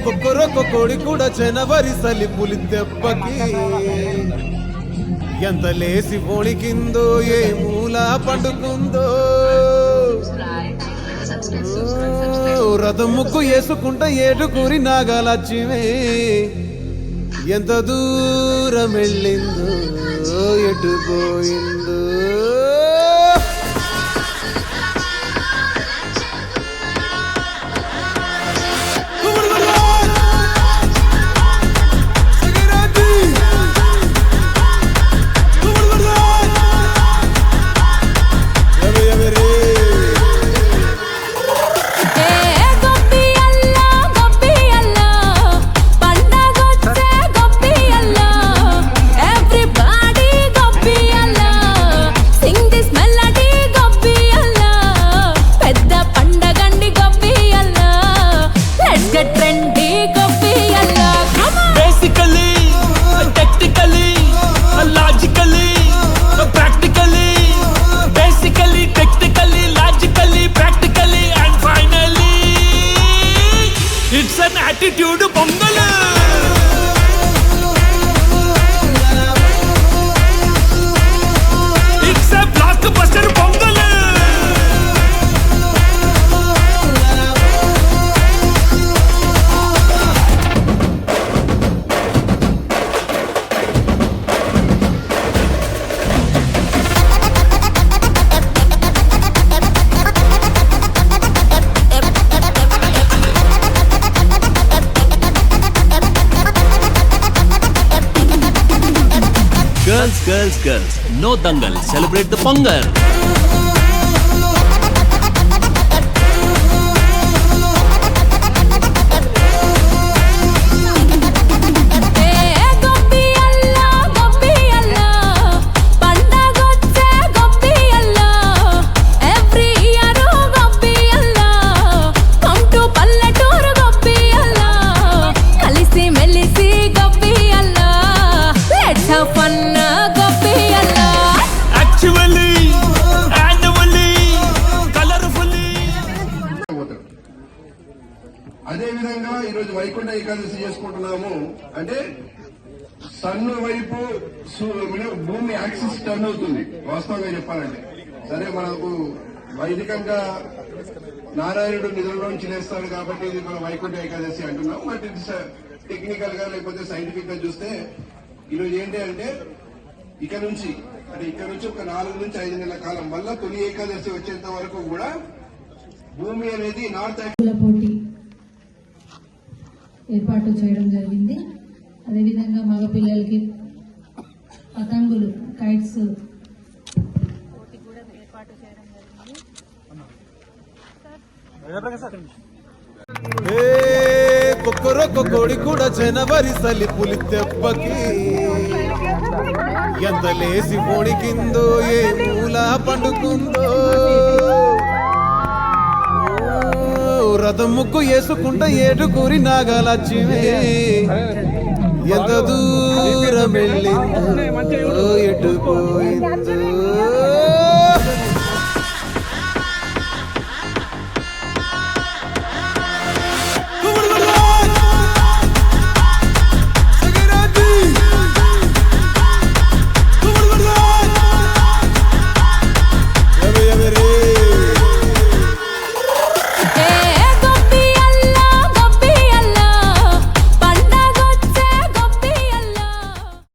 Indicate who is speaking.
Speaker 1: కొక్కరొక్క కోడి కూడా జనవరి సలి పులి దెబ్బకి ఎంత లేసి పోణికిందో ఏ మూల పండుకుందో రథం ముక్కు వేసుకుంటా ఏటుకూరి నాగాలచ్చివే ఎంత దూరం వెళ్ళిందో ఎటు పోయిందో
Speaker 2: attitude pongal it's a block buster pongal Girls, no dangal, celebrate the Pongal.
Speaker 3: అదే విధంగా ఈరోజు వైకుంఠ ఏకాదశి చేసుకుంటున్నాము. అంటే సన్ వైపు భూమి యాక్సిస్ టర్న్ అవుతుంది వాస్తవంగా చెప్పాలంటే. సరే, మనకు వైదికంగా నారాయణుడు నిధుల్లోంచి లేస్తాడు కాబట్టి ఇది మనం వైకుంఠ ఏకాదశి అంటున్నాం. బట్ ఇది టెక్నికల్ గా లేకపోతే సైంటిఫిక్ గా చూస్తే ఈరోజు ఏంటి అంటే ఇక్కడ నుంచి ఒక 4 నుంచి 5 నెలల కాలం వల్ల తొలి ఏకాదశి వచ్చేంత వరకు కూడా భూమి అనేది నార్త్
Speaker 4: పోటీ ఏర్పాటు చేయడం జరిగింది. అదేవిధంగా మగపిల్లలకి పతంగులు కైట్స్ పోటీ కూడా ఏర్పాటు చేయడం
Speaker 1: జరిగింది. కొక్కరొక్క కోడి కూడా జనవరి సలి పులి దెబ్బకి ఎంత లేసి పోణికిందో ఏ మూల పండుకుందో రథం ముక్కు వేసుకుంటా ఏటుకూరి నాగాలచ్చివే ఎంత దూరం వెళ్ళిందో ఎటు పోయిందో